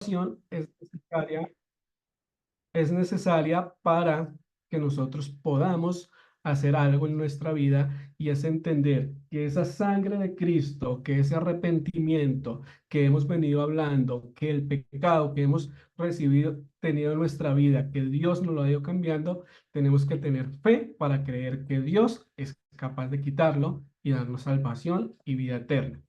salvación es necesaria para que nosotros podamos hacer algo en nuestra vida y es entender que esa sangre de Cristo, que ese arrepentimiento que hemos venido hablando, que el pecado que hemos recibido, tenido en nuestra vida, que Dios nos lo ha ido cambiando, tenemos que tener fe para creer que Dios es capaz de quitarlo y darnos salvación y vida eterna.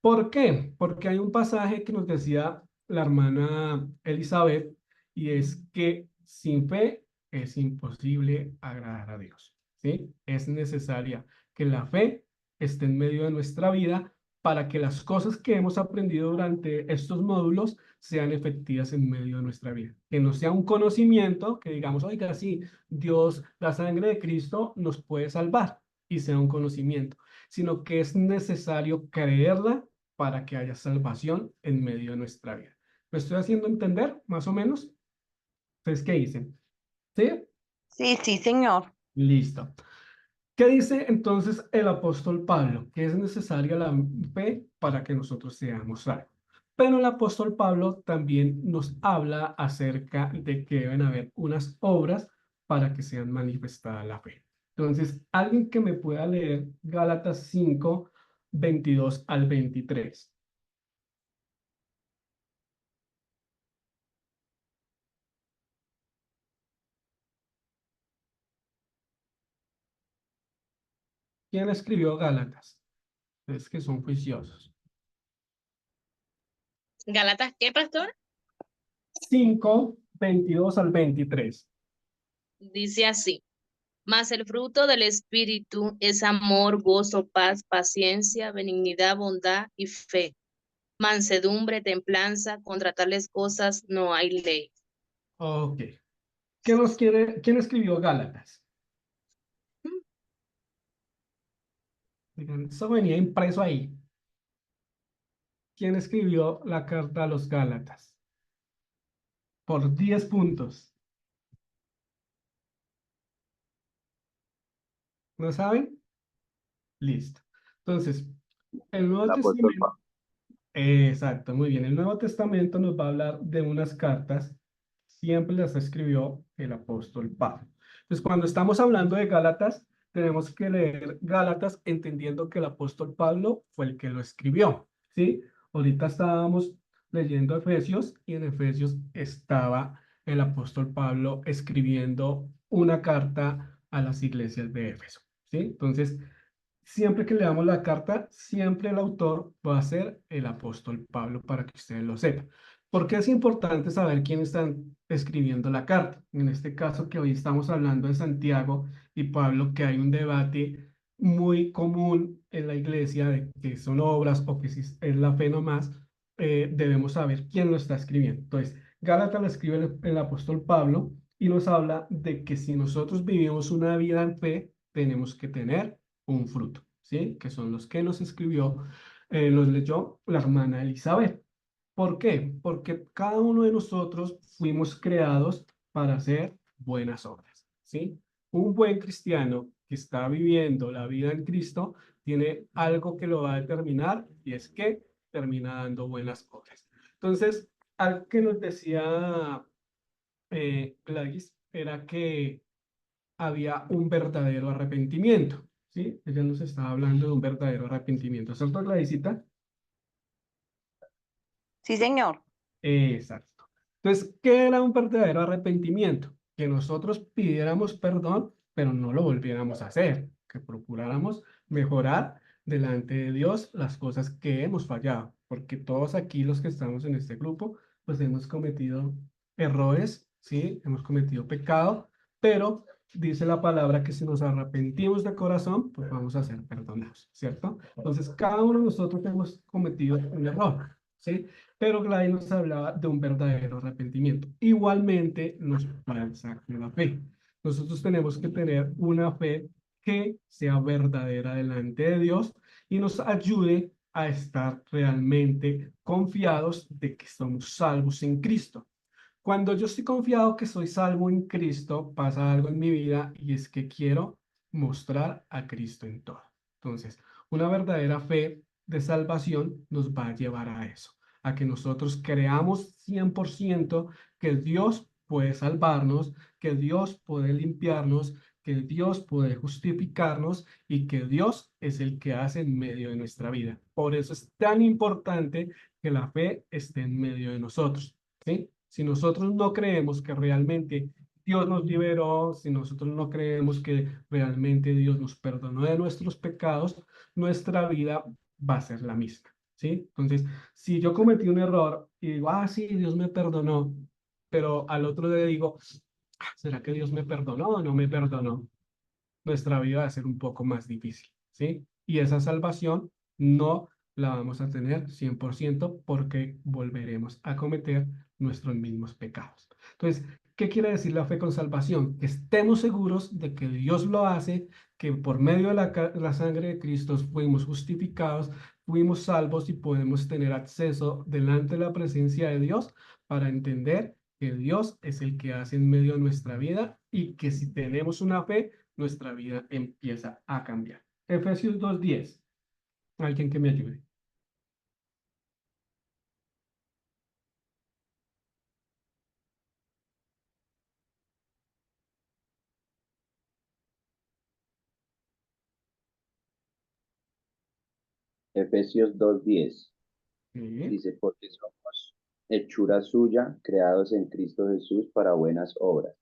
¿Por qué? Porque hay un pasaje que nos decía la hermana Elizabeth y es que sin fe es imposible agradar a Dios, ¿sí? Es necesaria que la fe esté en medio de nuestra vida para que las cosas que hemos aprendido durante estos módulos sean efectivas en medio de nuestra vida. Que no sea un conocimiento que digamos, oiga, sí, Dios, la sangre de Cristo nos puede salvar y sea un conocimiento, sino que es necesario creerla para que haya salvación en medio de nuestra vida. ¿Me estoy haciendo entender, más o menos? Entonces, ¿qué dicen? ¿Sí? Sí, sí, señor. Listo. ¿Qué dice entonces el apóstol Pablo? Que es necesaria la fe para que nosotros seamos salvos. Pero el apóstol Pablo también nos habla acerca de que deben haber unas obras para que sean manifestada la fe. Entonces, alguien que me pueda leer Gálatas 5, 22 al 23. ¿Quién escribió Gálatas? Es que son juiciosos. ¿Galatas qué, pastor? 5, 22 al 23. Dice así. Mas el fruto del Espíritu es amor, gozo, paz, paciencia, benignidad, bondad y fe, mansedumbre, templanza, contra tales cosas no hay ley. Ok. ¿Quién escribió Gálatas? Digan, eso venía impreso ahí. ¿Quién escribió la carta a los Gálatas? Por 10 puntos. ¿No saben? Listo. Entonces, el Nuevo El apóstol Testamento. Pablo. Exacto, muy bien. El Nuevo Testamento nos va a hablar de unas cartas. Siempre las escribió el apóstol Pablo. Entonces, cuando estamos hablando de Gálatas, tenemos que leer Gálatas entendiendo que el apóstol Pablo fue el que lo escribió, ¿sí? Ahorita estábamos leyendo Efesios y en Efesios estaba el apóstol Pablo escribiendo una carta a las iglesias de Éfeso, ¿sí? Entonces, siempre que leamos la carta, siempre el autor va a ser el apóstol Pablo para que ustedes lo sepan. Porque es importante saber quién está escribiendo la carta. En este caso que hoy estamos hablando de Santiago y Pablo, que hay un debate muy común en la iglesia de que son obras o que si es la fe nomás, debemos saber quién lo está escribiendo. Entonces, Gálatas lo escribe el apóstol Pablo y nos habla de que si nosotros vivimos una vida en fe, tenemos que tener un fruto, ¿sí? Que son los que nos escribió, los leyó la hermana Elizabeth. ¿Por qué? Porque cada uno de nosotros fuimos creados para hacer buenas obras, ¿sí? Un buen cristiano que está viviendo la vida en Cristo tiene algo que lo va a determinar y es que termina dando buenas obras. Entonces, algo que nos decía Gladys era que había un verdadero arrepentimiento, ¿sí? Ella nos estaba hablando de un verdadero arrepentimiento, ¿cierto, Gladysita? Sí, señor. Exacto. Entonces, ¿qué era un verdadero arrepentimiento? Que nosotros pidiéramos perdón, pero no lo volviéramos a hacer, que procuráramos mejorar delante de Dios las cosas que hemos fallado, porque todos aquí los que estamos en este grupo, pues hemos cometido errores, ¿sí? Hemos cometido pecado, pero dice la palabra que si nos arrepentimos de corazón, pues vamos a ser perdonados, ¿cierto? Entonces, cada uno de nosotros hemos cometido un error, ¿sí? Pero Gladys nos hablaba de un verdadero arrepentimiento. Igualmente nos pasa con la fe. Nosotros tenemos que tener una fe que sea verdadera delante de Dios y nos ayude a estar realmente confiados de que somos salvos en Cristo. Cuando yo estoy confiado que soy salvo en Cristo, pasa algo en mi vida y es que quiero mostrar a Cristo en todo. Entonces, una verdadera fe de salvación nos va a llevar a eso, a que nosotros creamos 100% que Dios puede salvarnos, que Dios puede limpiarnos, que Dios puede justificarnos y que Dios es el que hace en medio de nuestra vida. Por eso es tan importante que la fe esté en medio de nosotros, ¿sí? Si nosotros no creemos que realmente Dios nos liberó, si nosotros no creemos que realmente Dios nos perdonó de nuestros pecados, nuestra vida va a ser la misma, ¿sí? Entonces, si yo cometí un error y digo, ah, sí, Dios me perdonó, pero al otro día digo, ¿será que Dios me perdonó o no me perdonó? Nuestra vida va a ser un poco más difícil, ¿sí? Y esa salvación no la vamos a tener 100% porque volveremos a cometer nuestros mismos pecados. Entonces, ¿qué quiere decir la fe con salvación? Que estemos seguros de que Dios lo hace, que por medio de la sangre de Cristo fuimos justificados, fuimos salvos y podemos tener acceso delante de la presencia de Dios para entender que Dios es el que hace en medio de nuestra vida y que si tenemos una fe, nuestra vida empieza a cambiar. Efesios 2:10. Alguien que me ayude. Efesios 2:10 Sí. dice, porque somos hechura suya, creados en Cristo Jesús para buenas obras,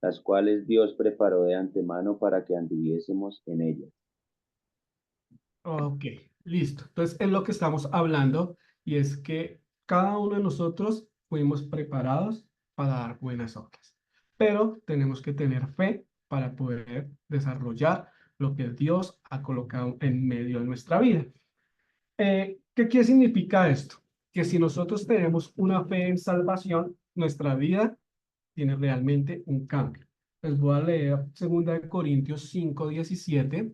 las cuales Dios preparó de antemano para que anduviésemos en ellas. Ok, listo. Entonces es lo que estamos hablando y es que cada uno de nosotros fuimos preparados para dar buenas obras, pero tenemos que tener fe para poder desarrollar lo que Dios ha colocado en medio de nuestra vida. ¿Qué significa esto? Que si nosotros tenemos una fe en salvación, nuestra vida tiene realmente un cambio. Les voy a leer 2 Corintios 5:17,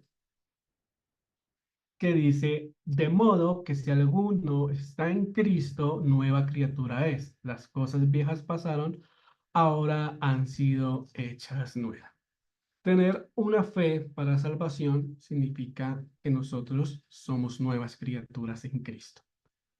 que dice, de modo que si alguno está en Cristo, nueva criatura es. Las cosas viejas pasaron, ahora han sido hechas nuevas. Tener una fe para salvación significa que nosotros somos nuevas criaturas en Cristo,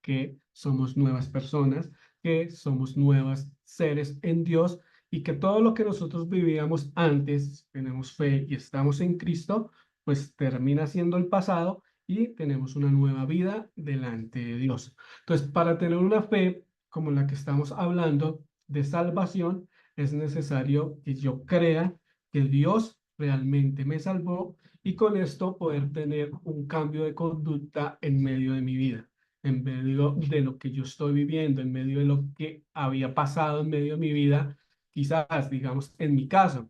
que somos nuevas personas, que somos nuevos seres en Dios y que todo lo que nosotros vivíamos antes, tenemos fe y estamos en Cristo, pues termina siendo el pasado y tenemos una nueva vida delante de Dios. Entonces, para tener una fe como la que estamos hablando de salvación, es necesario que yo crea que Dios realmente me salvó y con esto poder tener un cambio de conducta en medio de mi vida, en medio de lo que yo estoy viviendo, en medio de lo que había pasado en medio de mi vida. Quizás, digamos, en mi caso,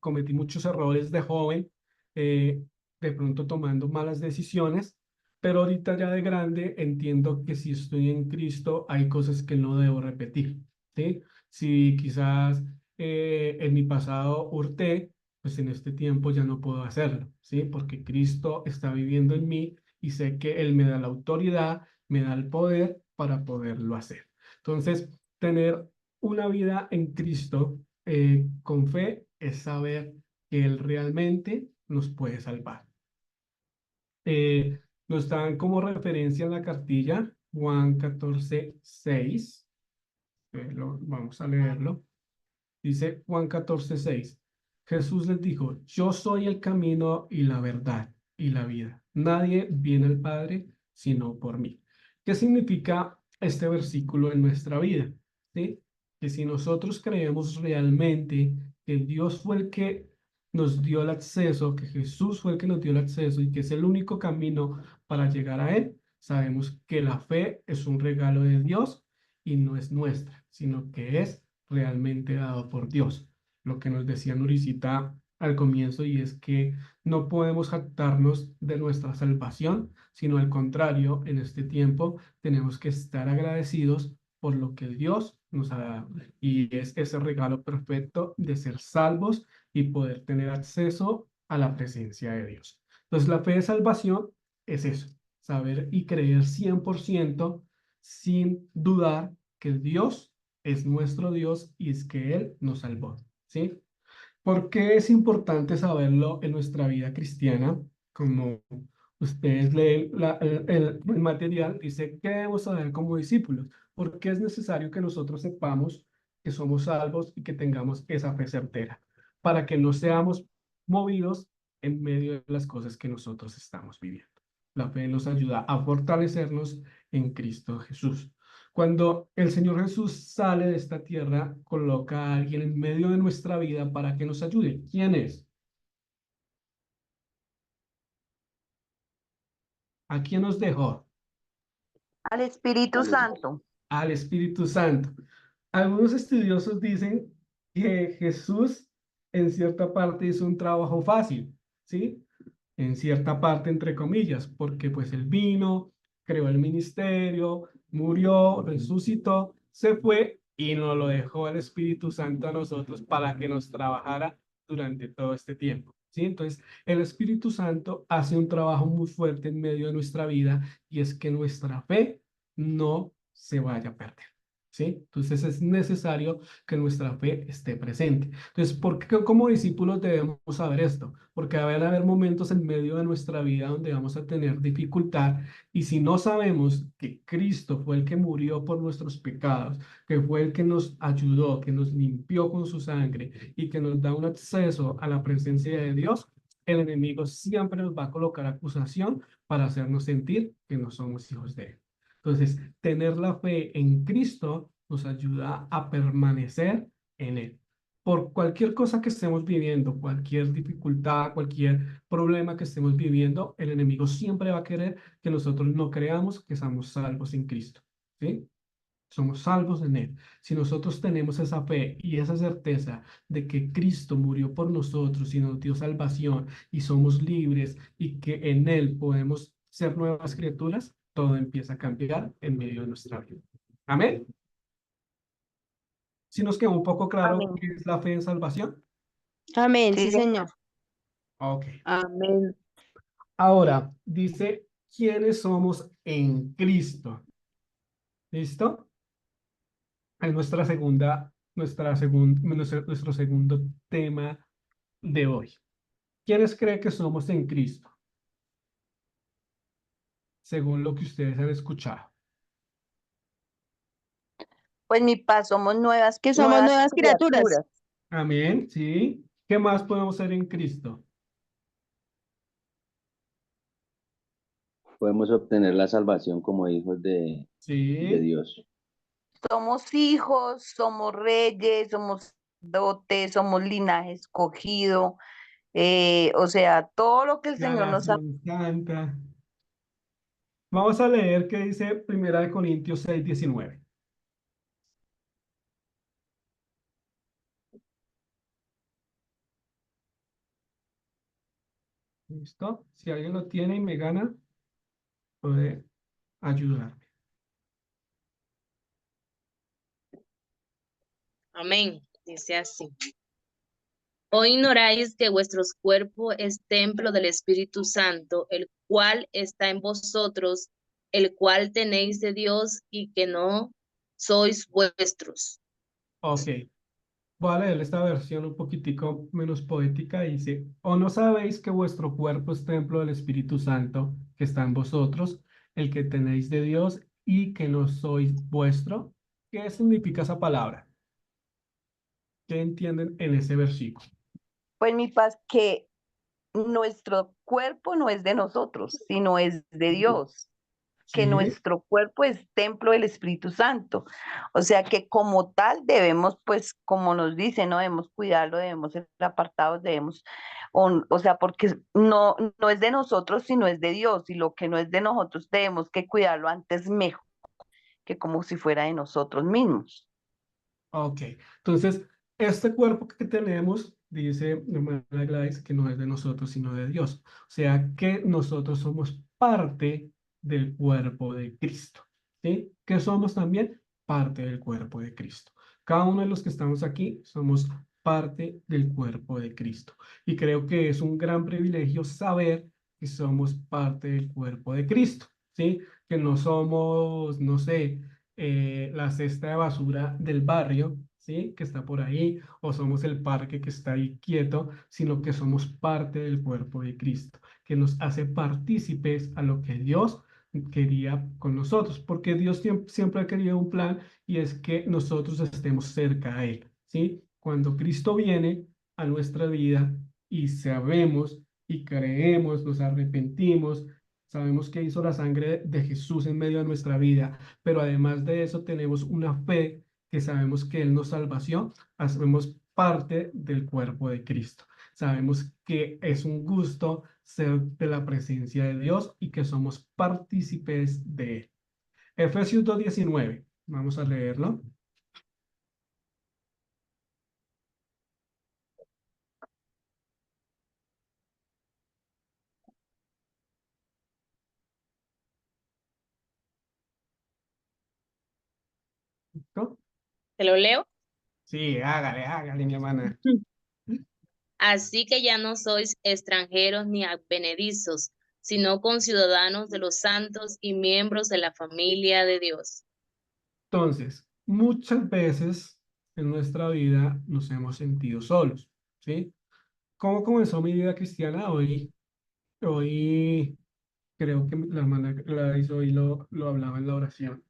cometí muchos errores de joven, eh, de pronto tomando malas decisiones, pero ahorita ya de grande entiendo que si estoy en Cristo hay cosas que no debo repetir, ¿sí? Si quizás en mi pasado hurté, pues en este tiempo ya no puedo hacerlo, ¿sí? Porque Cristo está viviendo en mí y sé que Él me da la autoridad, me da el poder para poderlo hacer. Entonces, tener una vida en Cristo con fe es saber que Él realmente nos puede salvar. Eh, Nos dan como referencia en la cartilla Juan 14:6. Vamos a leerlo. Dice Juan 14:6. Jesús les dijo, yo soy el camino y la verdad y la vida. Nadie viene al Padre sino por mí. ¿Qué significa este versículo en nuestra vida? ¿Sí? Que si nosotros creemos realmente que Dios fue el que nos dio el acceso, que Jesús fue el que nos dio el acceso y que es el único camino para llegar a Él, sabemos que la fe es un regalo de Dios y no es nuestra, sino que es realmente dado por Dios. Lo que nos decía Nurisita al comienzo, y es que no podemos jactarnos de nuestra salvación, sino al contrario, en este tiempo tenemos que estar agradecidos por lo que Dios nos ha dado. Y es ese regalo perfecto de ser salvos y poder tener acceso a la presencia de Dios. Entonces, la fe de salvación es eso, saber y creer 100% sin dudar que Dios es nuestro Dios y es que Él nos salvó, ¿sí? ¿Por qué es importante saberlo en nuestra vida cristiana como Ustedes leen el material, dice que debemos saber como discípulos, porque es necesario que nosotros sepamos que somos salvos y que tengamos esa fe certera, para que no seamos movidos en medio de las cosas que nosotros estamos viviendo. La fe nos ayuda a fortalecernos en Cristo Jesús. Cuando el Señor Jesús sale de esta tierra, coloca a alguien en medio de nuestra vida para que nos ayude. ¿Quién es? ¿A quién nos dejó? Al Espíritu Al- Santo. Al Espíritu Santo. Algunos estudiosos dicen que Jesús en cierta parte hizo un trabajo fácil, ¿sí? En cierta parte, entre comillas, porque pues él vino, creó el ministerio, murió, resucitó, se fue y nos lo dejó el Espíritu Santo a nosotros para que nos trabajara durante todo este tiempo, ¿sí? Entonces, el Espíritu Santo hace un trabajo muy fuerte en medio de nuestra vida y es que nuestra fe no se vaya a perder, ¿sí? Entonces, es necesario que nuestra fe esté presente. Entonces, ¿por qué como discípulos debemos saber esto? Porque van a haber momentos en medio de nuestra vida donde vamos a tener dificultad y si no sabemos que Cristo fue el que murió por nuestros pecados, que fue el que nos ayudó, que nos limpió con su sangre y que nos da un acceso a la presencia de Dios, el enemigo siempre nos va a colocar acusación para hacernos sentir que no somos hijos de él. Entonces, tener la fe en Cristo nos ayuda a permanecer en él. Por cualquier cosa que estemos viviendo, cualquier dificultad, cualquier problema que estemos viviendo, el enemigo siempre va a querer que nosotros no creamos que somos salvos en Cristo, ¿sí? Somos salvos en Él. Si nosotros tenemos esa fe y esa certeza de que Cristo murió por nosotros y nos dio salvación y somos libres y que en Él podemos ser nuevas criaturas, todo empieza a cambiar en medio de nuestra vida. Amén. Si nos quedó un poco claro Amén. qué es la fe en salvación. Amén, Sí, sí, señor. Ok. Amén. Ahora dice, ¿quiénes somos en Cristo? ¿Listo? Es nuestro segundo tema de hoy. ¿Quiénes creen que somos en Cristo? Según lo que ustedes han escuchado. Pues mi paz, somos Que somos nuevas criaturas. criaturas. Amén, ¿sí? ¿Qué más podemos ser en Cristo? Podemos obtener la salvación como hijos de Sí, Dios. Somos hijos, somos reyes, somos dotes, somos linaje escogido. O sea, todo lo que el la Señor nos ha... nación santa. Vamos a leer qué dice Primera de Corintios 6:19. ¿Listo? Si alguien lo tiene y me gana, puede ayudarme. Amén. Dice así. ¿O ignoráis que vuestros cuerpos es templo del Espíritu Santo, el cual está en vosotros, el cual tenéis de Dios y que no sois vuestros? Ok, voy a leer esta versión un poquitico menos poética. Dice, ¿o no sabéis que vuestro cuerpo es templo del Espíritu Santo que está en vosotros, el que tenéis de Dios y que no sois vuestro? ¿Qué significa esa palabra? ¿Qué entienden en ese versículo? Pues mi paz, que nuestro cuerpo no es de nosotros, sino es de Dios. Que Sí, nuestro cuerpo es templo del Espíritu Santo. O sea que como tal debemos, pues como nos dice, no debemos cuidarlo, debemos ser apartados, debemos, o sea, porque no es de nosotros, sino es de Dios, y lo que no es de nosotros debemos que cuidarlo antes mejor que como si fuera de nosotros mismos. ok. Entonces, este cuerpo que tenemos, dice hermana Gladys, que no es de nosotros, sino de Dios. O sea que nosotros somos parte del cuerpo de Cristo. ¿Sí? ¿Qué somos también? Parte del cuerpo de Cristo. Cada uno de los que estamos aquí somos parte del cuerpo de Cristo. Y creo que es un gran privilegio saber que somos parte del cuerpo de Cristo. ¿Sí? Que no somos, no sé, la cesta de basura del barrio, ¿sí? Que está por ahí, o somos el parque que está ahí quieto, sino que somos parte del cuerpo de Cristo, que nos hace partícipes a lo que Dios quería con nosotros, porque Dios siempre ha querido un plan y es que nosotros estemos cerca a Él, ¿sí? Cuando Cristo viene a nuestra vida y sabemos y creemos, nos arrepentimos, sabemos que hizo la sangre de Jesús en medio de nuestra vida, pero además de eso tenemos una fe que sabemos que Él nos salvación, hacemos parte del cuerpo de Cristo. Sabemos que es un gusto ser de la presencia de Dios y que somos partícipes de Él. Efesios 2:19, vamos a leerlo. ¿No? ¿Te lo leo? Sí, hágale, mi hermana. Así que ya no sois extranjeros ni advenedizos, sino conciudadanos de los santos y miembros de la familia de Dios. Entonces, muchas veces en nuestra vida nos hemos sentido solos, ¿sí? ¿Cómo comenzó mi vida cristiana? Hoy creo que la hermana Gladys hoy lo hablaba en la oración,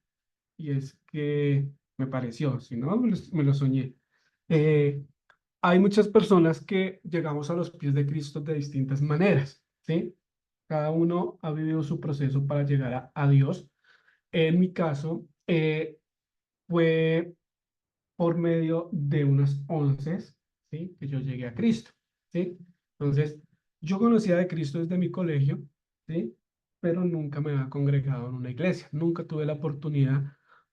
y es que me pareció, si no, me lo soñé. Eh, Hay muchas personas que llegamos a los pies de Cristo de distintas maneras, ¿sí? Cada uno ha vivido su proceso para llegar a Dios. En mi caso, fue por medio de unas once, ¿sí? Que yo llegué a Cristo, ¿sí? Entonces, yo conocía de Cristo desde mi colegio, ¿sí? Pero nunca me había congregado en una iglesia, nunca tuve la oportunidad,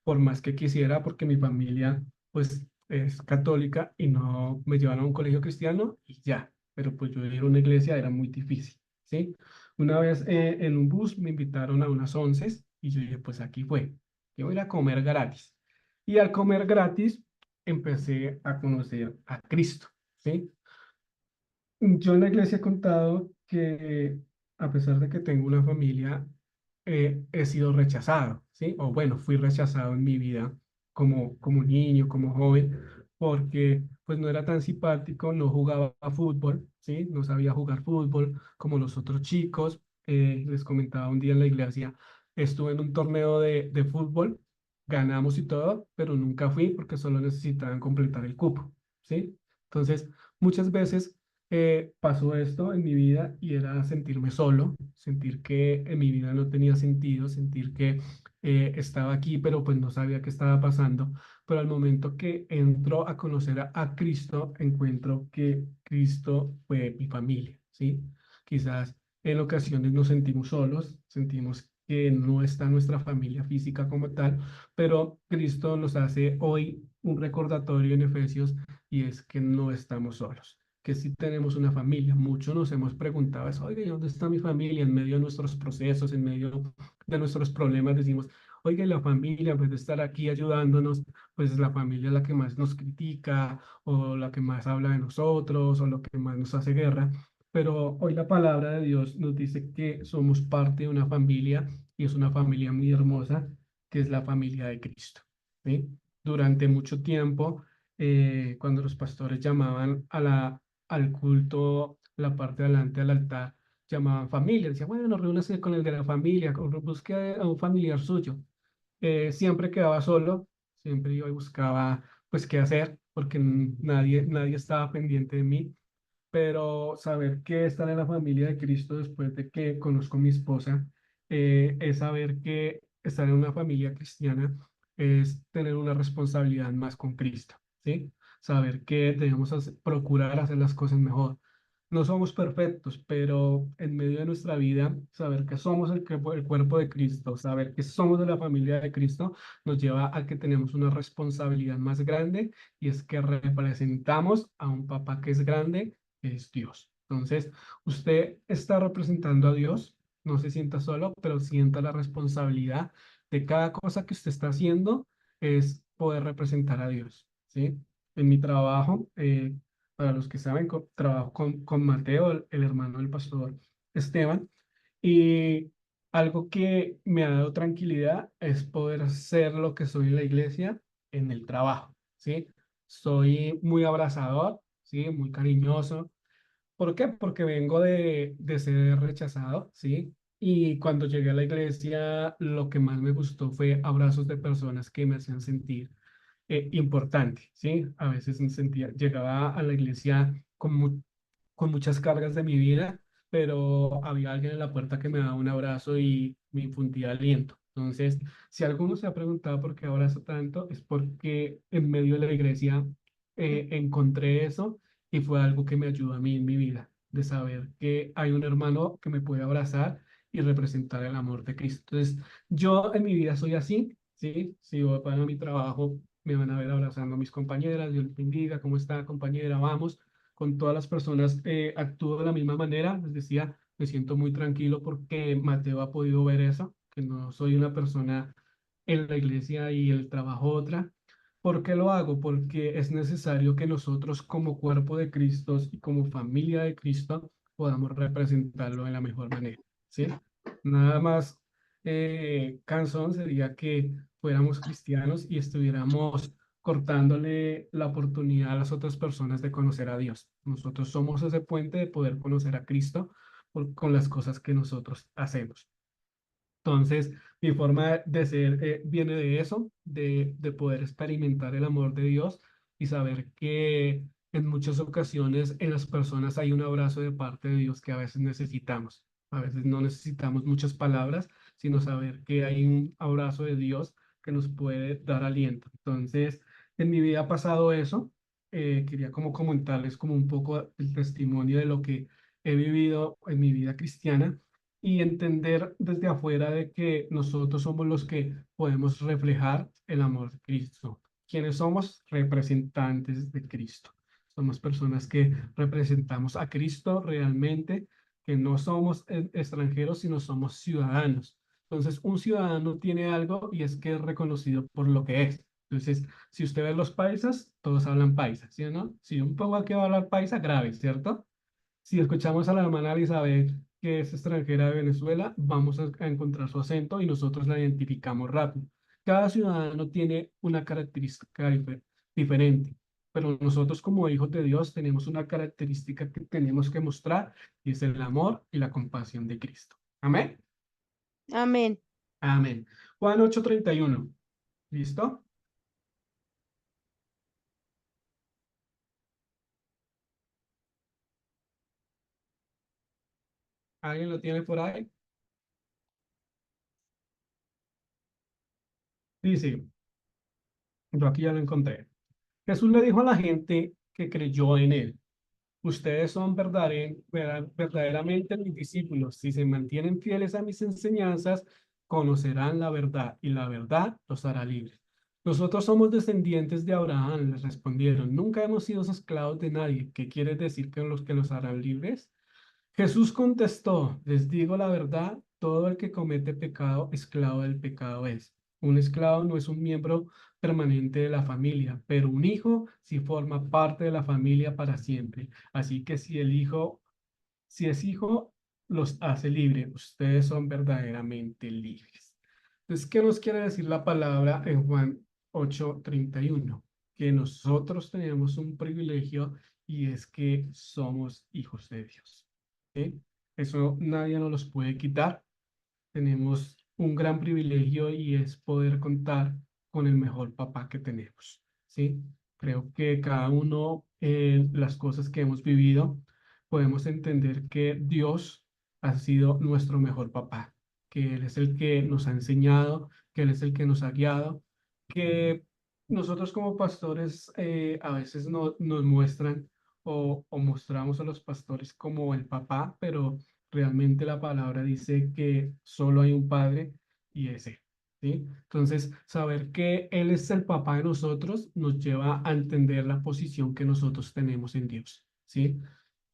por más que quisiera, porque mi familia, pues, es católica y no me llevaron a un colegio cristiano y ya, pero pues yo ir a una iglesia era muy difícil, ¿sí? Una vez en un bus me invitaron a unas once y yo dije, pues aquí fue, yo voy a ir a comer gratis. Y al comer gratis, empecé a conocer a Cristo, ¿sí? Yo en la iglesia he contado que a pesar de que tengo una familia, he sido rechazado, ¿sí? O bueno, fui rechazado en mi vida como niño, como joven, porque pues no era tan simpático, no jugaba a fútbol, ¿sí? No sabía jugar fútbol como los otros chicos. Les comentaba un día en la iglesia, estuve en un torneo de fútbol, ganamos y todo, pero nunca fui porque solo necesitaban completar el cupo, ¿sí? Entonces, muchas veces pasó esto en mi vida y era sentirme solo, sentir que en mi vida no tenía sentido, sentir que estaba aquí, pero pues no sabía qué estaba pasando. Pero al momento que entro a conocer a Cristo, encuentro que Cristo fue mi familia, ¿sí? Quizás en ocasiones nos sentimos solos, sentimos que no está nuestra familia física como tal, pero Cristo nos hace hoy un recordatorio en Efesios y es que no estamos solos, que sí tenemos una familia. Muchos nos hemos preguntado eso, oiga, ¿y dónde está mi familia? En medio de nuestros procesos, en medio de nuestros problemas, decimos, oiga, ¿y la familia, en vez de estar aquí ayudándonos, pues la familia es la que más nos critica, o la que más habla de nosotros, o lo que más nos hace guerra. Pero hoy la palabra de Dios nos dice que somos parte de una familia, y es una familia muy hermosa, que es la familia de Cristo, ¿sí? Durante mucho tiempo, cuando los pastores llamaban al culto, la parte de adelante del altar, llamaban familia, decían, bueno, reúnase con el de la familia, busque a un familiar suyo. Siempre quedaba solo, siempre iba y buscaba, pues, qué hacer, porque nadie estaba pendiente de mí, pero saber que estar en la familia de Cristo después de que conozco a mi esposa, es saber que estar en una familia cristiana es tener una responsabilidad más con Cristo, ¿sí? Saber que debemos procurar hacer las cosas mejor. No somos perfectos, pero en medio de nuestra vida, saber que somos el cuerpo de Cristo, saber que somos de la familia de Cristo, nos lleva a que tenemos una responsabilidad más grande, y es que representamos a un papá que es grande, es Dios. Entonces, usted está representando a Dios, no se sienta solo, pero sienta la responsabilidad de cada cosa que usted está haciendo, es poder representar a Dios, ¿sí? En mi trabajo, para los que saben, trabajo con Mateo, el hermano del pastor Esteban, y algo que me ha dado tranquilidad es poder ser lo que soy en la iglesia, en el trabajo, ¿sí? soy muy abrazador, ¿sí? Muy cariñoso. ¿Por qué? Porque vengo de ser rechazado, ¿sí? Y cuando llegué a la iglesia, lo que más me gustó fue abrazos de personas que me hacían sentir importante, ¿sí? A veces me sentía, llegaba a la iglesia con muchas cargas de mi vida, pero había alguien en la puerta que me daba un abrazo y me infundía aliento. Entonces, si alguno se ha preguntado por qué abrazo tanto, es porque en medio de la iglesia encontré eso y fue algo que me ayudó a mí en mi vida, de saber que hay un hermano que me puede abrazar y representar el amor de Cristo. Entonces, yo en mi vida soy así, ¿sí? Si voy para mi trabajo, me van a ver abrazando a mis compañeras, Dios les bendiga, ¿cómo está, compañera? Vamos. Con todas las personas actúo de la misma manera. Les decía, me siento muy tranquilo porque Mateo ha podido ver eso, que no soy una persona en la iglesia y el trabajo otra. ¿Por qué lo hago? Porque es necesario que nosotros como cuerpo de Cristo y como familia de Cristo podamos representarlo de la mejor manera, ¿sí? Nada más cansón sería que fuéramos cristianos y estuviéramos cortándole la oportunidad a las otras personas de conocer a Dios. Nosotros somos ese puente de poder conocer a Cristo con las cosas que nosotros hacemos. Entonces, mi forma de ser viene de eso, de poder experimentar el amor de Dios y saber que en muchas ocasiones en las personas hay un abrazo de parte de Dios que a veces necesitamos. A veces no necesitamos muchas palabras, sino saber que hay un abrazo de Dios que nos puede dar aliento. Entonces, en mi vida ha pasado eso. Quería como comentarles como un poco el testimonio de lo que he vivido en mi vida cristiana y entender desde afuera de que nosotros somos los que podemos reflejar el amor de Cristo. ¿Quiénes somos? Representantes de Cristo. Somos personas que representamos a Cristo realmente, que no somos extranjeros, sino somos ciudadanos. Entonces, un ciudadano tiene algo y es que es reconocido por lo que es. Entonces, si usted ve los paisas, todos hablan paisa, ¿sí o no? Si un pongo aquí va a hablar paisa, grave, ¿cierto? Si escuchamos a la hermana Elizabeth, que es extranjera de Venezuela, vamos a encontrar su acento y nosotros la identificamos rápido. Cada ciudadano tiene una característica diferente, pero nosotros como hijos de Dios tenemos una característica que tenemos que mostrar y es el amor y la compasión de Cristo. Amén. Amén. Amén. Juan 8:31. ¿Listo? ¿Alguien lo tiene por ahí? Dice, yo aquí ya lo encontré. Jesús le dijo a la gente que creyó en él: ustedes son verdaderamente mis discípulos. Si se mantienen fieles a mis enseñanzas, conocerán la verdad y la verdad los hará libres. Nosotros somos descendientes de Abraham, les respondieron. Nunca hemos sido esclavos de nadie. ¿Qué quiere decir que los harán libres? Jesús contestó, les digo la verdad, todo el que comete pecado, esclavo del pecado es. Un esclavo no es un miembro permanente de la familia, pero un hijo sí forma parte de la familia para siempre. Así que si es hijo, los hace libre. Ustedes son verdaderamente libres. Entonces, ¿qué nos quiere decir la palabra en Juan 8:31? Que nosotros tenemos un privilegio y es que somos hijos de Dios. ¿Sí? Eso nadie nos los puede quitar. Tenemos un gran privilegio y es poder contar con el mejor papá que tenemos. ¿Sí? Creo que cada uno, las cosas que hemos vivido, podemos entender que Dios ha sido nuestro mejor papá, que Él es el que nos ha enseñado, que Él es el que nos ha guiado, que nosotros como pastores a veces nos muestran o mostramos a los pastores como el papá, pero realmente la palabra dice que solo hay un padre y ese, ¿sí? Entonces, saber que Él es el papá de nosotros nos lleva a entender la posición que nosotros tenemos en Dios, ¿sí?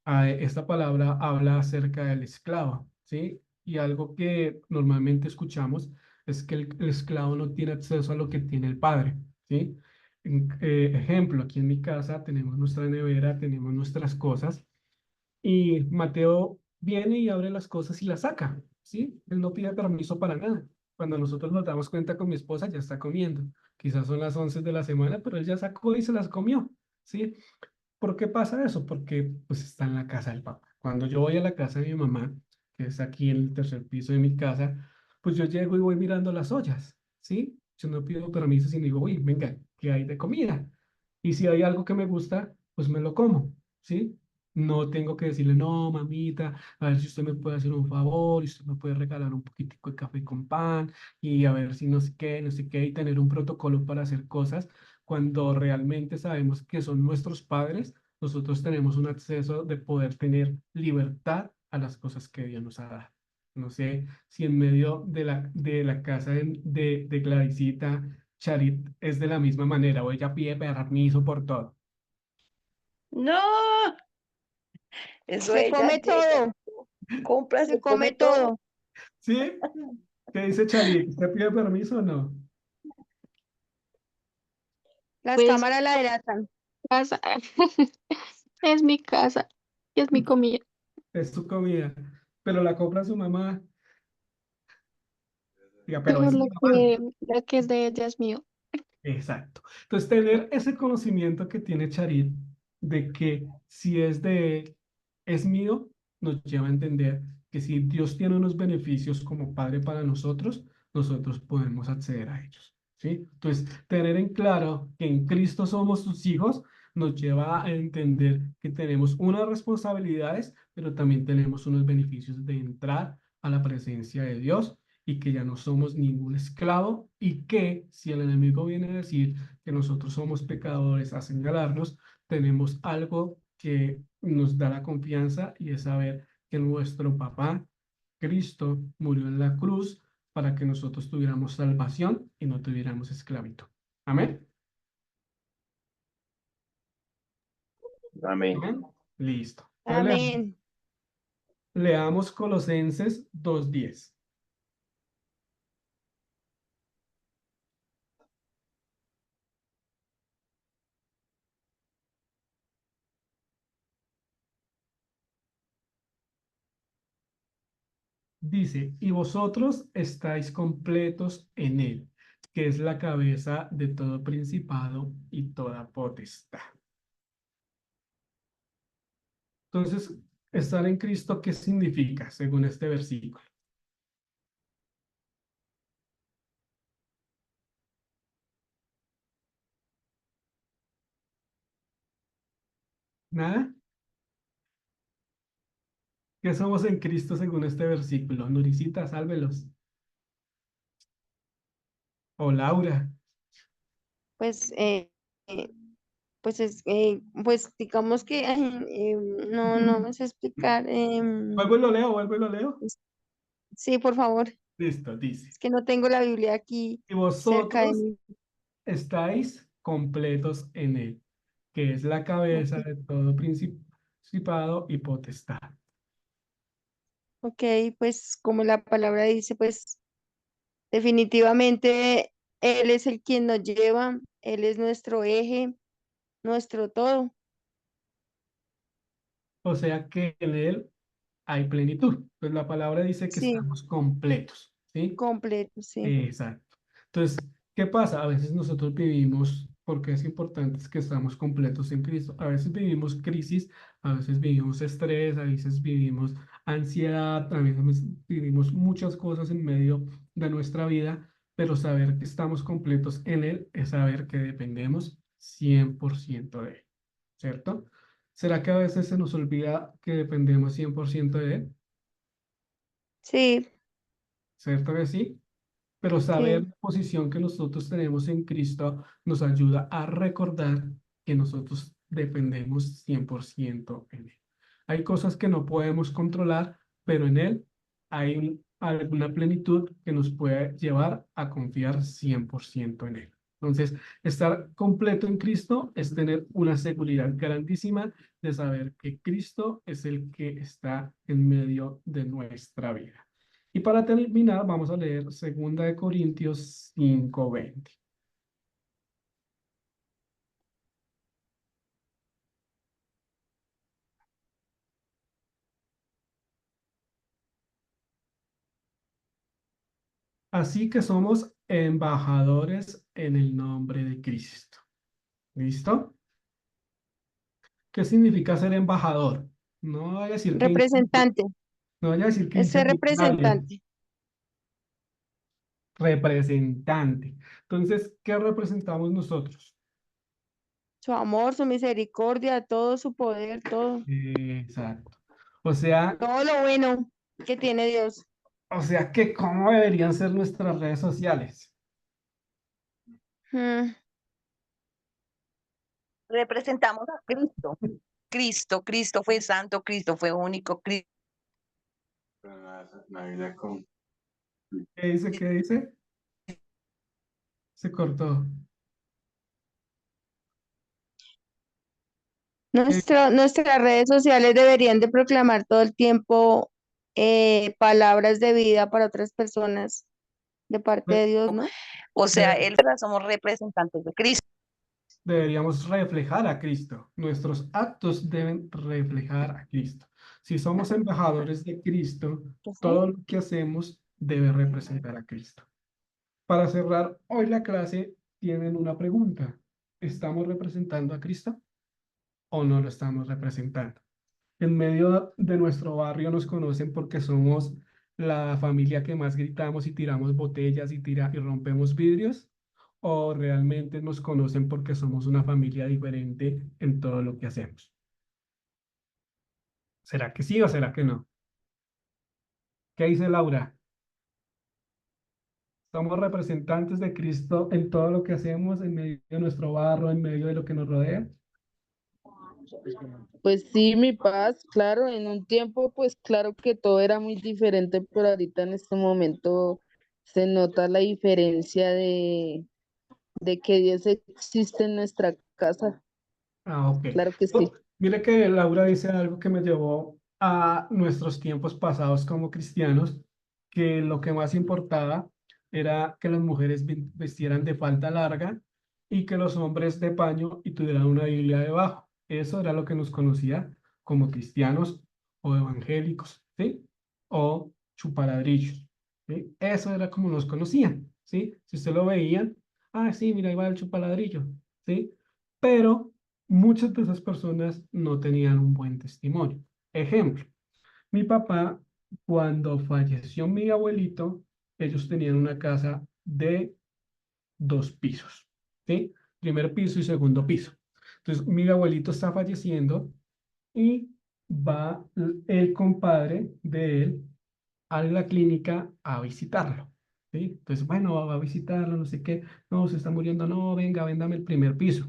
Esta palabra habla acerca del esclavo, ¿sí? Y algo que normalmente escuchamos es que el esclavo no tiene acceso a lo que tiene el padre, ¿sí? Ejemplo, aquí en mi casa tenemos nuestra nevera, tenemos nuestras cosas y Mateo viene y abre las cosas y las saca, ¿sí? Él no pide permiso para nada. Cuando nosotros nos damos cuenta con mi esposa, ya está comiendo. Quizás son las 11 de la semana, pero él ya sacó y se las comió, ¿sí? ¿Por qué pasa eso? Porque pues está en la casa del papá. Cuando yo voy a la casa de mi mamá, que es aquí en el tercer piso de mi casa, pues yo llego y voy mirando las ollas, ¿sí? Yo no pido permiso, sino digo, uy, venga, ¿qué hay de comida? Y si hay algo que me gusta, pues me lo como, ¿sí? No tengo que decirle, no, mamita, a ver si usted me puede hacer un favor, y usted me puede regalar un poquitico de café con pan, y a ver si no sé qué, no sé qué, y tener un protocolo para hacer cosas cuando realmente sabemos que son nuestros padres, nosotros tenemos un acceso de poder tener libertad a las cosas que Dios nos ha dado. No sé si en medio de la casa de Gladysita, Charit es de la misma manera o ella pide permiso por todo. No, eso Se ella come llega, todo, compra, se se come come todo. todo. ¿Sí? ¿Qué dice Charit? ¿Usted pide permiso o no? Las Pues cámaras la delatan. casa, es mi casa y es mi comida. Es su comida, pero la compra su mamá. Diga, pero Pero es mi mamá. lo que es de ella es mío. Exacto. Entonces, tener ese conocimiento que tiene Charit de que si es de él, es mío, nos lleva a entender que si Dios tiene unos beneficios como Padre para nosotros, nosotros podemos acceder a ellos. ¿Sí? Entonces, tener en claro que en Cristo somos sus hijos nos lleva a entender que tenemos unas responsabilidades, pero también tenemos unos beneficios de entrar a la presencia de Dios y que ya no somos ningún esclavo y que si el enemigo viene a decir que nosotros somos pecadores, a señalarnos, tenemos algo que nos da la confianza y es saber que nuestro papá, Cristo, murió en la cruz para que nosotros tuviéramos salvación y no tuviéramos esclavitud. Amén. Amén. Amén. Listo. Entonces Amén. leamos Colosenses 2:10. Dice, y vosotros estáis completos en él, que es la cabeza de todo principado y toda potestad. Entonces, estar en Cristo, ¿qué significa según este versículo? ¿Nada? ¿Qué somos en Cristo según este versículo? Nuricita, sálvelos. O Laura. Pues, eh, pues digamos que no me sé explicar. Vuelvo y lo leo, vuelvo y lo leo. Pues, sí, por favor. Listo, dice. Es que no tengo la Biblia aquí Y cerca de vosotros mí. estáis completos en él, que es la cabeza Ok, de todo principado y potestad. ok, pues como la palabra dice, pues definitivamente Él es el quien nos lleva, Él es nuestro eje, nuestro todo. O sea que en él hay plenitud. Pues la palabra dice que Sí, estamos completos, ¿sí? completo, sí. Exacto. Entonces, ¿qué pasa? A veces nosotros vivimos, porque es importante es que estamos completos en Cristo. A veces vivimos crisis, a veces vivimos estrés, a veces vivimos ansiedad, a veces vivimos muchas cosas en medio de nuestra vida, pero saber que estamos completos en Él es saber que dependemos 100% de Él, ¿cierto? ¿Será que a veces se nos olvida que dependemos 100% de Él? Sí, ¿Cierto que sí? Pero saber sí, la posición que nosotros tenemos en Cristo nos ayuda a recordar que nosotros dependemos 100% en Él. Hay cosas que no podemos controlar, pero en Él hay alguna plenitud que nos puede llevar a confiar 100% en Él. Entonces, estar completo en Cristo es tener una seguridad grandísima de saber que Cristo es el que está en medio de nuestra vida. Y para terminar, vamos a leer 2 Corintios 5:20. Así que somos embajadores en el nombre de Cristo. ¿Listo? ¿Qué significa ser embajador? No voy a decir que Representante, no voy a decir que es ser intermediario, representante. representante. Entonces, ¿qué representamos nosotros? Su amor, su misericordia, todo su poder, todo, Exacto. O sea, todo lo bueno que tiene Dios. que ¿cómo deberían ser nuestras redes sociales? Mm, Representamos a Cristo. Cristo fue santo, Cristo fue único, Cristo. La Biblia con ¿Qué dice? ¿Qué dice? Se cortó. ¿Qué? Nuestras redes sociales deberían de proclamar todo el tiempo palabras de vida para otras personas de parte de Dios, ¿no? O sea, De- él somos representantes de Cristo. Deberíamos reflejar a Cristo. Nuestros actos deben reflejar a Cristo. Si somos embajadores de Cristo, ¿Sí? todo lo que hacemos debe representar a Cristo. Para cerrar hoy la clase, tienen una pregunta. ¿Estamos representando a Cristo o no lo estamos representando? En medio de nuestro barrio nos conocen porque somos la familia que más gritamos y tiramos botellas y rompemos vidrios, o realmente nos conocen porque somos una familia diferente en todo lo que hacemos. ¿Será que sí o será que no? ¿Qué dice Laura? ¿Somos representantes de Cristo en todo lo que hacemos, en medio de nuestro barrio, en medio de lo que nos rodea? Pues sí, mi paz, claro, en un tiempo pues claro que todo era muy diferente, pero ahorita en este momento se nota la diferencia de que Dios existe en nuestra casa, Ah, ok. claro que sí. Mire que Laura dice algo que me llevó a nuestros tiempos pasados como cristianos, que lo que más importaba era que las mujeres vestieran de falda larga y que los hombres de paño y tuvieran una Biblia debajo. Eso era lo que nos conocía como cristianos o evangélicos, ¿sí? O chupaladrillos, ¿sí? Eso era como nos conocían, ¿sí? Si usted lo veía, ah, sí, mira, ahí va el chupaladrillo, ¿sí? Pero muchas de esas personas no tenían un buen testimonio. Ejemplo, mi papá, cuando falleció mi abuelito, ellos tenían una casa de 2 pisos, ¿sí? Primer piso y segundo piso. Entonces, mi abuelito está falleciendo y va el compadre de él a la clínica a visitarlo, ¿sí? Entonces, bueno, va a visitarlo, no sé qué, no, se está muriendo, no, venga, véndame el primer piso,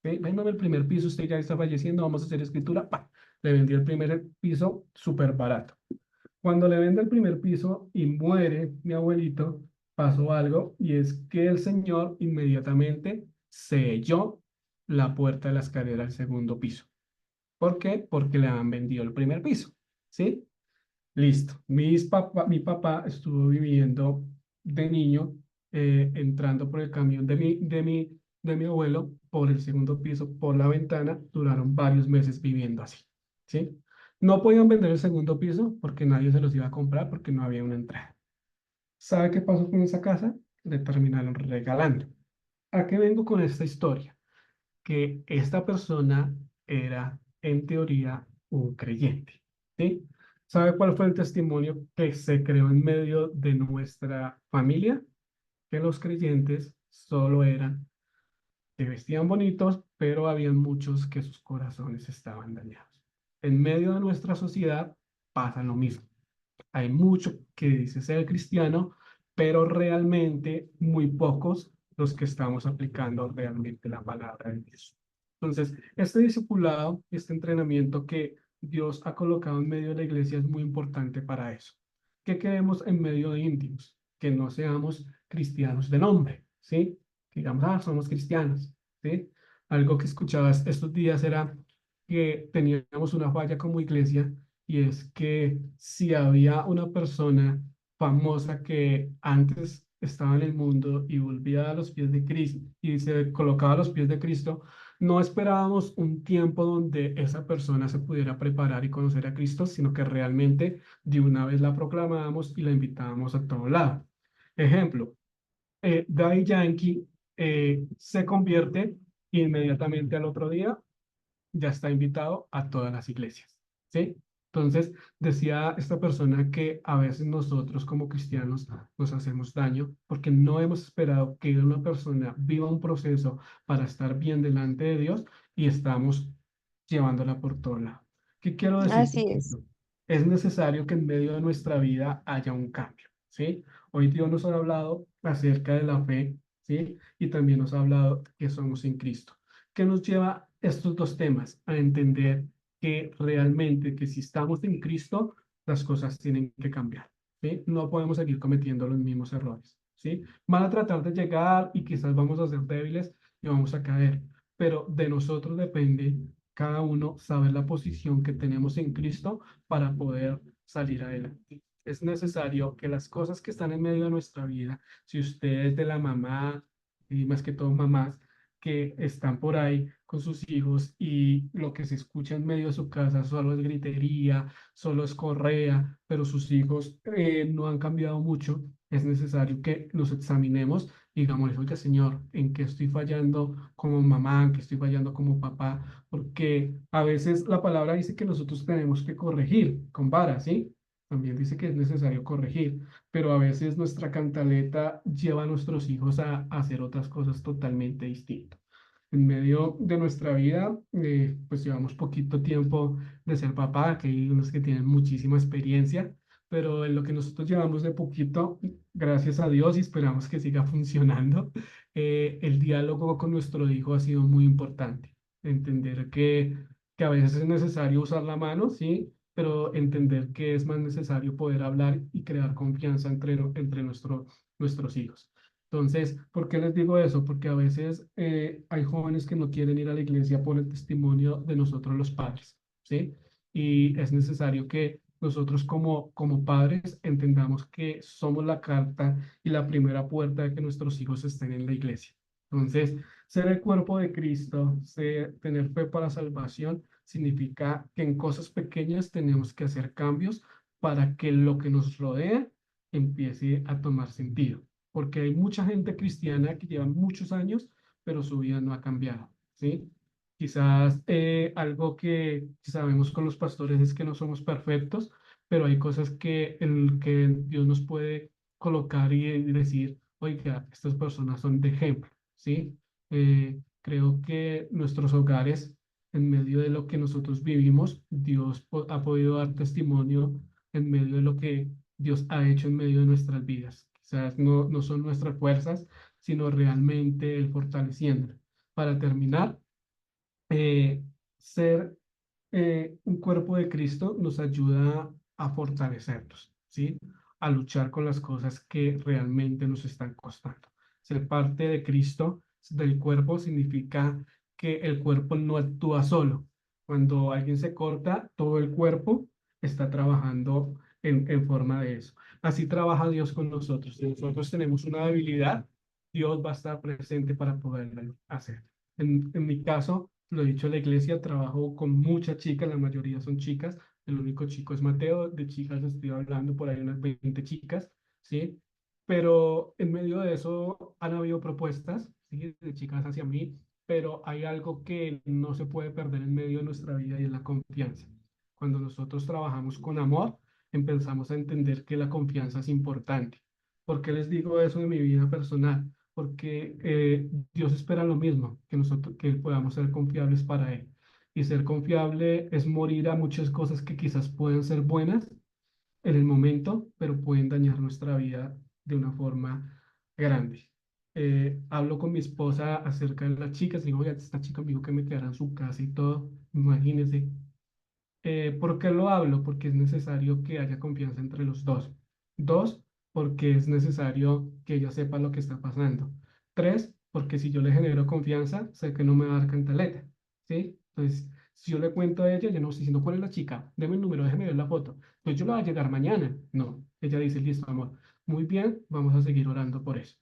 ¿sí? Véndame el primer piso, usted ya está falleciendo, vamos a hacer escritura, pa, le vendió el primer piso súper barato. Cuando le vende el primer piso y muere mi abuelito, pasó algo y es que el señor inmediatamente selló la puerta de la escalera al segundo piso. ¿Por qué? Porque le han vendido el primer piso, ¿sí? Listo. Mi papá estuvo viviendo de niño, entrando por el camión de mi abuelo por el segundo piso, por la ventana. Duraron varios meses viviendo así, ¿sí? No podían vender el segundo piso porque nadie se los iba a comprar porque no había una entrada. ¿Sabe qué pasó con esa casa? Le terminaron regalando. ¿A qué vengo con esta historia? Que esta persona era, en teoría, un creyente, ¿sí? ¿Sabe cuál fue el testimonio que se creó en medio de nuestra familia? Que los creyentes solo eran, que vestían bonitos, pero habían muchos que sus corazones estaban dañados. En medio de nuestra sociedad pasa lo mismo. Hay mucho que dice ser cristiano, pero realmente muy pocos los que estamos aplicando realmente la palabra de Dios. Entonces, este discipulado, este entrenamiento que Dios ha colocado en medio de la iglesia es muy importante para eso. ¿Qué queremos en medio de íntimos? Que no seamos cristianos de nombre, ¿sí? Que digamos, ah, somos cristianos, ¿sí? Algo que escuchaba estos días era que teníamos una falla como iglesia y es que si había una persona famosa que antes estaba en el mundo y volvía a los pies de Cristo y se colocaba a los pies de Cristo, no esperábamos un tiempo donde esa persona se pudiera preparar y conocer a Cristo, sino que realmente de una vez la proclamábamos y la invitábamos a todo lado. Ejemplo, Daddy Yankee se convierte y inmediatamente al otro día ya está invitado a todas las iglesias, ¿sí? Entonces, decía esta persona que a veces nosotros como cristianos nos hacemos daño porque no hemos esperado que una persona viva un proceso para estar bien delante de Dios y estamos llevándola por todo lado. ¿Qué quiero decir con Así es. esto? Es necesario que en medio de nuestra vida haya un cambio, ¿sí? Hoy Dios nos ha hablado acerca de la fe, ¿sí? Y también nos ha hablado que somos en Cristo. ¿Qué nos lleva estos dos temas? A entender que realmente que si estamos en Cristo, las cosas tienen que cambiar, ¿sí? No podemos seguir cometiendo los mismos errores, ¿sí? Van a tratar de llegar y quizás vamos a ser débiles y vamos a caer, pero de nosotros depende cada uno saber la posición que tenemos en Cristo para poder salir adelante. Es necesario que las cosas que están en medio de nuestra vida, si usted es de la mamá, y más que todo mamás, que están por ahí con sus hijos y lo que se escucha en medio de su casa solo es gritería, solo es correa, pero sus hijos no han cambiado mucho, es necesario que nos examinemos y digamos, oiga, Señor, ¿en qué estoy fallando como mamá? ¿En qué estoy fallando como papá? Porque a veces la palabra dice que nosotros tenemos que corregir con vara, ¿sí? También dice que es necesario corregir, pero a veces nuestra cantaleta lleva a nuestros hijos a hacer otras cosas totalmente distintas. En medio de nuestra vida, pues llevamos poquito tiempo de ser papá, que hay unos que tienen muchísima experiencia, pero en lo que nosotros llevamos de poquito, gracias a Dios y esperamos que siga funcionando, el diálogo con nuestro hijo ha sido muy importante. Entender que a veces es necesario usar la mano, sí, pero entender que es más necesario poder hablar y crear confianza entre nuestros hijos. Entonces, ¿por qué les digo eso? Porque a veces hay jóvenes que no quieren ir a la iglesia por el testimonio de nosotros los padres, ¿sí? Y es necesario que nosotros como padres entendamos que somos la carta y la primera puerta de que nuestros hijos estén en la iglesia. Entonces, ser el cuerpo de Cristo, tener fe para salvación, significa que en cosas pequeñas tenemos que hacer cambios para que lo que nos rodea empiece a tomar sentido porque hay mucha gente cristiana que lleva muchos años, pero su vida no ha cambiado, ¿sí? Quizás algo que sabemos con los pastores es que no somos perfectos, pero hay cosas que Dios nos puede colocar y decir, oiga, estas personas son de ejemplo, ¿sí? Creo que nuestros hogares, en medio de lo que nosotros vivimos, Dios ha podido dar testimonio en medio de lo que Dios ha hecho en medio de nuestras vidas. Quizás no son nuestras fuerzas, sino realmente el fortaleciendo. Para terminar, eh, ser un cuerpo de Cristo nos ayuda a fortalecernos, ¿sí? A luchar con las cosas que realmente nos están costando. Ser parte de Cristo, del cuerpo, significa que el cuerpo no actúa solo. Cuando alguien se corta, todo el cuerpo está trabajando en forma de eso. Así trabaja Dios con nosotros. Si nosotros tenemos una debilidad, Dios va a estar presente para poderlo hacer. En mi caso, lo he dicho en la iglesia, trabajo con muchas chicas, la mayoría son chicas, el único chico es Mateo, de chicas estoy hablando por ahí unas 20 chicas, ¿sí? Pero en medio de eso han habido propuestas, ¿sí? De chicas hacia mí, pero hay algo que no se puede perder en medio de nuestra vida y es la confianza. Cuando nosotros trabajamos con amor, empezamos a entender que la confianza es importante. ¿Por qué les digo eso de mi vida personal? Porque Dios espera lo mismo, que nosotros que podamos ser confiables para Él. Y ser confiable es morir a muchas cosas que quizás pueden ser buenas en el momento, pero pueden dañar nuestra vida de una forma grande. Hablo con mi esposa acerca de las chicas, digo, oye, esta chica me dijo que me quedara en su casa y todo, imagínense. ¿Por qué lo hablo? Porque es necesario que haya confianza entre los dos. Dos, porque es necesario que ella sepa lo que está pasando. Tres, porque si yo le genero confianza, sé que no me va a dar cantaleta. ¿Sí? Entonces, si yo le cuento a ella, ya no estoy diciendo cuál es la chica, deme el número, déjeme ver la foto. Entonces yo la voy a llegar mañana. No, ella dice, listo, amor. Muy bien, vamos a seguir orando por eso.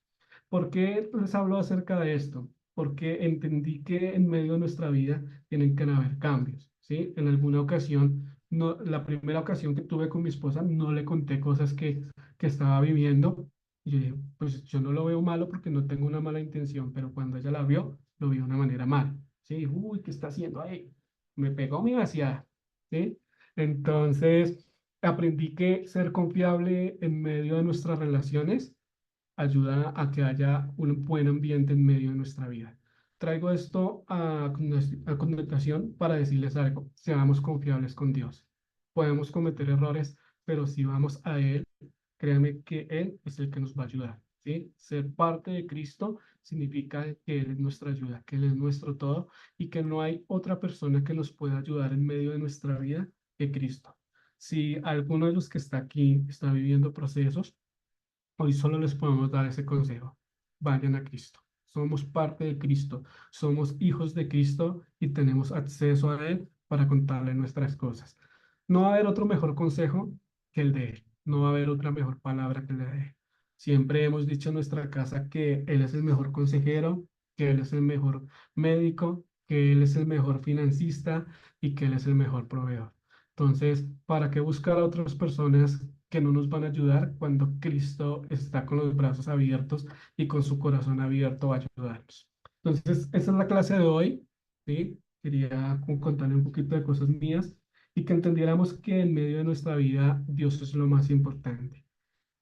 ¿Por qué les hablo acerca de esto? Porque entendí que en medio de nuestra vida tienen que haber cambios, ¿sí? En alguna ocasión, no, la primera ocasión que tuve con mi esposa, no le conté cosas que estaba viviendo Y yo dije, pues yo no lo veo malo porque no tengo una mala intención, pero cuando ella la vio, lo vio de una manera mal. Sí, dijo, uy, ¿qué está haciendo ahí? Me pegó mi vaciada, ¿sí? Entonces, aprendí que ser confiable en medio de nuestras relaciones ayuda a que haya un buen ambiente en medio de nuestra vida. Traigo esto a connotación para decirles algo. Seamos confiables con Dios. Podemos cometer errores, pero si vamos a Él, créanme que Él es el que nos va a ayudar, ¿sí? Ser parte de Cristo significa que Él es nuestra ayuda, que Él es nuestro todo y que no hay otra persona que nos pueda ayudar en medio de nuestra vida que Cristo. Si alguno de los que está aquí está viviendo procesos, hoy solo les podemos dar ese consejo. Vayan a Cristo. Somos parte de Cristo, somos hijos de Cristo y tenemos acceso a Él para contarle nuestras cosas. No va a haber otro mejor consejo que el de Él. No va a haber otra mejor palabra que la de Él. Siempre hemos dicho en nuestra casa que Él es el mejor consejero, que Él es el mejor médico, que Él es el mejor financista y que Él es el mejor proveedor. Entonces, ¿para qué buscar a otras personas que no nos van a ayudar cuando Cristo está con los brazos abiertos y con su corazón abierto a ayudarnos? Entonces, esa es la clase de hoy, ¿sí? Quería contarle un poquito de cosas mías y que entendiéramos que en medio de nuestra vida Dios es lo más importante.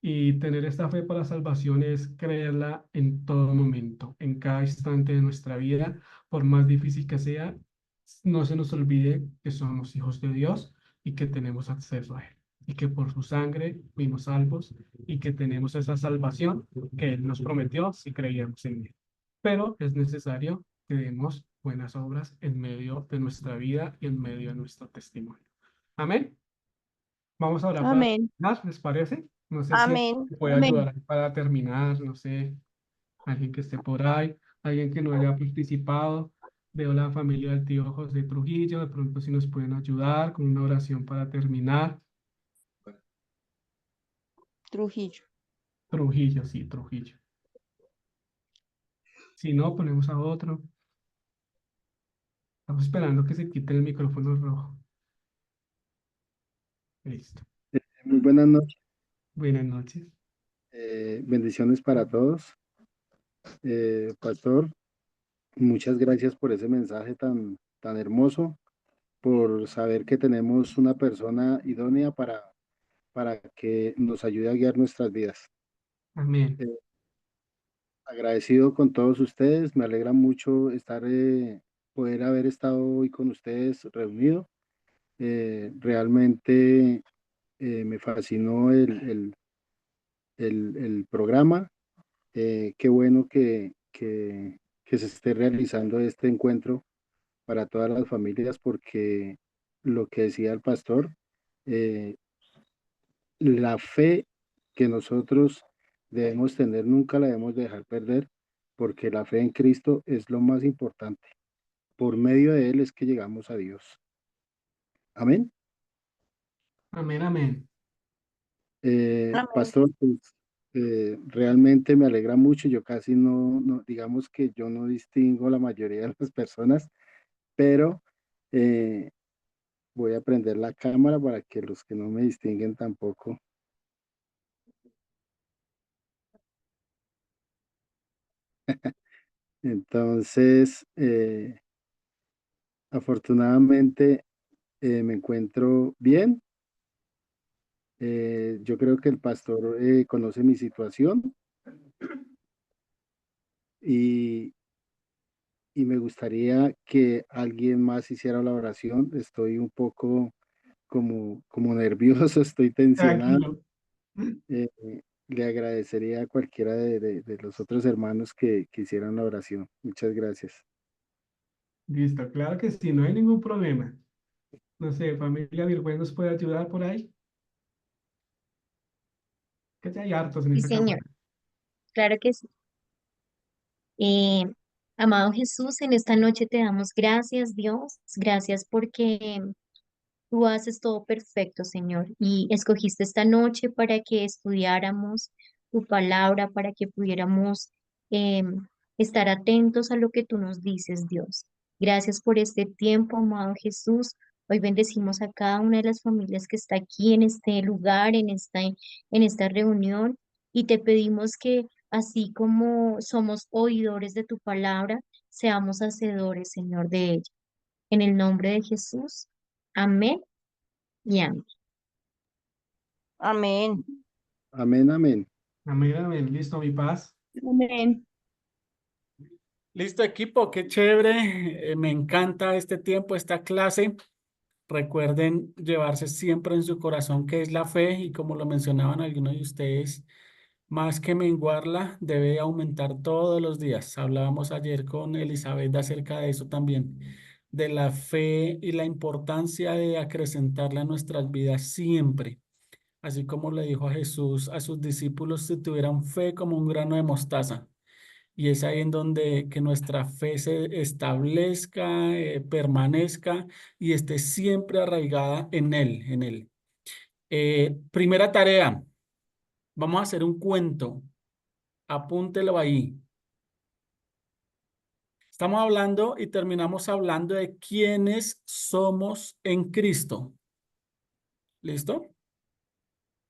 Y tener esta fe para salvación es creerla en todo momento, en cada instante de nuestra vida, por más difícil que sea, no se nos olvide que somos hijos de Dios y que tenemos acceso a Él, y que por su sangre fuimos salvos y que tenemos esa salvación que Él nos prometió si creíamos en Él. Pero es necesario que demos buenas obras en medio de nuestra vida y en medio de nuestro testimonio. Amén. Vamos ahora para Amén. más, ¿les parece? No sé si Amén. me puede ayudar para terminar, no sé, alguien que esté por ahí, alguien que no haya participado. Veo la familia del tío José Trujillo, de pronto si nos pueden ayudar con una oración para terminar. Trujillo. Trujillo, sí, Trujillo. Si no, ponemos a otro. Estamos esperando que se quite el micrófono rojo. Listo. Muy buenas noches, Buenas noches. bendiciones para todos. Pastor, muchas gracias por ese mensaje tan hermoso, por saber que tenemos una persona idónea para que nos ayude a guiar nuestras vidas. Amén. Agradecido con todos ustedes, me alegra mucho poder haber estado hoy con ustedes reunido. Realmente me fascinó el programa. Qué bueno que se esté realizando este encuentro para todas las familias, porque lo que decía el pastor, eh, la fe que nosotros debemos tener nunca la debemos dejar perder, porque la fe en Cristo es lo más importante. Por medio de Él es que llegamos a Dios. Amén. Amén, amén. Amén. Pastor, pues, realmente me alegra mucho. Yo casi digamos que yo no distingo la mayoría de las personas, pero eh, voy a prender la cámara para que los que no me distinguen tampoco. Entonces, afortunadamente me encuentro bien. Yo creo que el pastor conoce mi situación y, y me gustaría que alguien más hiciera la oración. Estoy un poco como nervioso, estoy tensionado. Tranquilo. Eh, le agradecería a cualquiera de los otros hermanos que hicieran la oración. Muchas gracias. Listo, claro que sí, no hay ningún problema. No sé, familia Virgüen nos puede ayudar por ahí. Que ya hay hartos en Sí, esa señor, cámara. claro que sí. Eh, Amado Jesús, en esta noche te damos gracias, Dios. Gracias porque tú haces todo perfecto, Señor. Y escogiste esta noche para que estudiáramos tu palabra, para que pudiéramos estar atentos a lo que tú nos dices, Dios. Gracias por este tiempo, amado Jesús. Hoy bendecimos a cada una de las familias que está aquí en este lugar, en esta reunión. Y te pedimos que así como somos oidores de tu palabra, seamos hacedores, Señor, de ella. En el nombre de Jesús. Amén y amén. Amén. Amén, amén. Amén, amén. Listo, mi paz. Amén. Listo, equipo, qué chévere. Me encanta este tiempo, esta clase. Recuerden llevarse siempre en su corazón qué es la fe y como lo mencionaban algunos de ustedes, más que menguarla, debe aumentar todos los días. Hablábamos ayer con Elizabeth acerca de eso también, de la fe y la importancia de acrecentarla en nuestras vidas siempre. Así como le dijo a Jesús a sus discípulos, si tuvieran fe como un grano de mostaza. Y es ahí en donde que nuestra fe se establezca, permanezca y esté siempre arraigada en Él, en Él. Primera tarea, vamos a hacer un cuento. Apúntelo ahí. Estamos hablando y terminamos hablando de quiénes somos en Cristo. ¿Listo?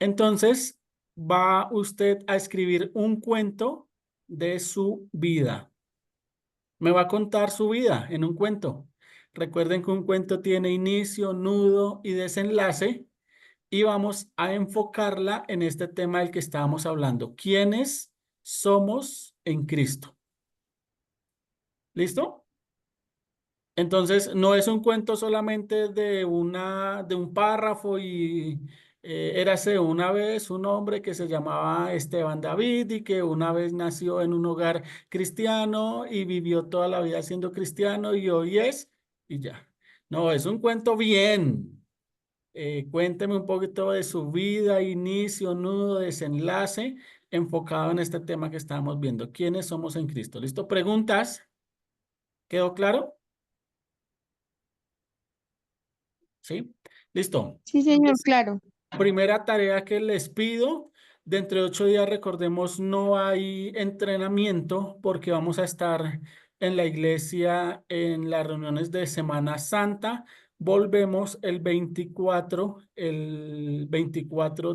Entonces, va usted a escribir un cuento de su vida. Me va a contar su vida en un cuento. Recuerden que un cuento tiene inicio, nudo y desenlace y vamos a enfocarla en este tema del que estábamos hablando. ¿Quiénes somos en Cristo? ¿Listo? Entonces, no es un cuento solamente de un párrafo y érase una vez un hombre que se llamaba Esteban David y que una vez nació en un hogar cristiano y vivió toda la vida siendo cristiano y hoy es y ya. No, es un cuento bien. Cuénteme un poquito de su vida, inicio, nudo, desenlace, enfocado en este tema que estamos viendo. ¿Quiénes somos en Cristo? ¿Listo? ¿Preguntas? ¿Quedó claro? ¿Sí? Listo. Sí, señor, claro. Primera tarea que les pido, dentro de 8 días, recordemos, no hay entrenamiento porque vamos a estar en la iglesia en las reuniones de Semana Santa. Volvemos el 24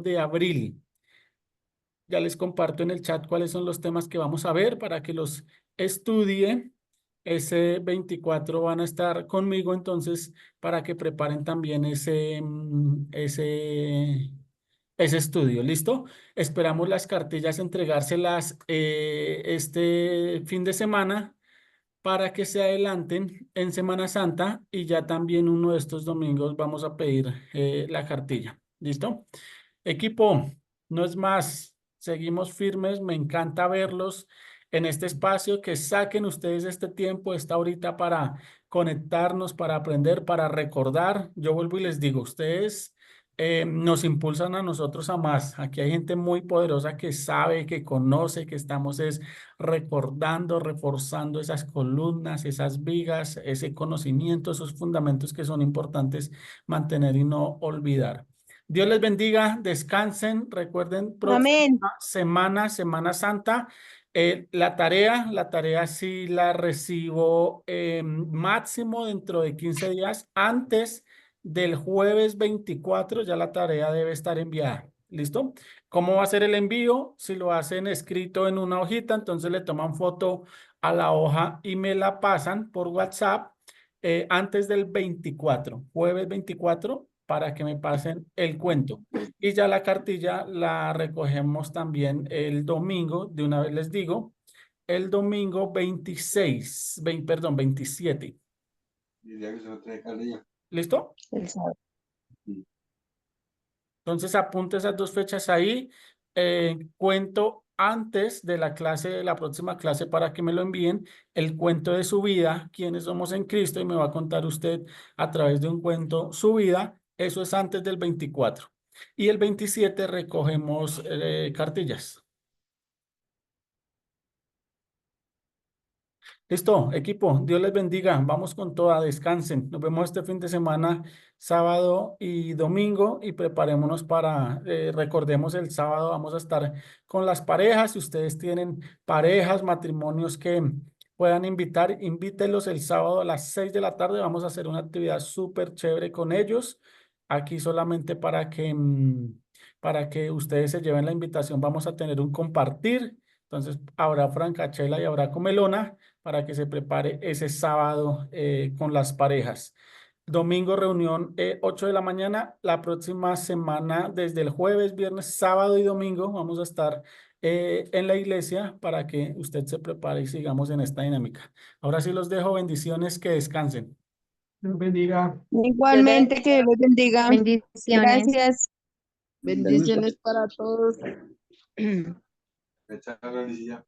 de abril. Ya les comparto en el chat cuáles son los temas que vamos a ver para que los estudie. Ese 24 van a estar conmigo, entonces, para que preparen también ese estudio. ¿Listo? Esperamos las cartillas entregárselas este fin de semana para que se adelanten en Semana Santa y ya también uno de estos domingos vamos a pedir la cartilla. ¿Listo? Equipo, no es más, seguimos firmes, me encanta verlos en este espacio, que saquen ustedes este tiempo, esta horita para conectarnos, para aprender, para recordar. Yo vuelvo y les digo, ustedes nos impulsan a nosotros a más. Aquí hay gente muy poderosa que sabe, que conoce, que estamos es recordando, reforzando esas columnas, esas vigas, ese conocimiento, esos fundamentos que son importantes mantener y no olvidar. Dios les bendiga, descansen, recuerden, Amén. próxima semana, Semana Santa, la tarea sí la recibo máximo dentro de 15 días, antes del jueves 24, ya la tarea debe estar enviada. ¿Listo? ¿Cómo va a ser el envío? Si lo hacen escrito en una hojita, entonces le toman foto a la hoja y me la pasan por WhatsApp antes del 24, jueves 24, para que me pasen el cuento. Y ya la cartilla la recogemos también el domingo, de una vez les digo, el domingo 26, 27. ¿Listo? El sábado. Entonces apunte esas 2 fechas ahí. Cuento antes de la clase, de la próxima clase, para que me lo envíen, el cuento de su vida, quiénes somos en Cristo, y me va a contar usted a través de un cuento su vida. Eso es antes del 24. Y el 27 recogemos cartillas. Listo, equipo, Dios les bendiga. Vamos con toda, descansen. Nos vemos este fin de semana, sábado y domingo, y preparémonos para, recordemos, el sábado vamos a estar con las parejas. Si ustedes tienen parejas, matrimonios que puedan invitar, invítenlos el sábado a las 6 de la tarde. Vamos a hacer una actividad súper chévere con ellos. Aquí solamente para que para que ustedes se lleven la invitación. Vamos a tener un compartir. Entonces, habrá francachela y habrá comelona para que se prepare ese sábado con las parejas. Domingo reunión 8 de la mañana. La próxima semana, desde el jueves, viernes, sábado y domingo, vamos a estar en la iglesia para que usted se prepare y sigamos en esta dinámica. Ahora sí los dejo. Bendiciones, que descansen. Dios bendiga. Igualmente, que Dios los bendiga. Bendiciones. Gracias. Bendiciones para todos. Echa la granilla.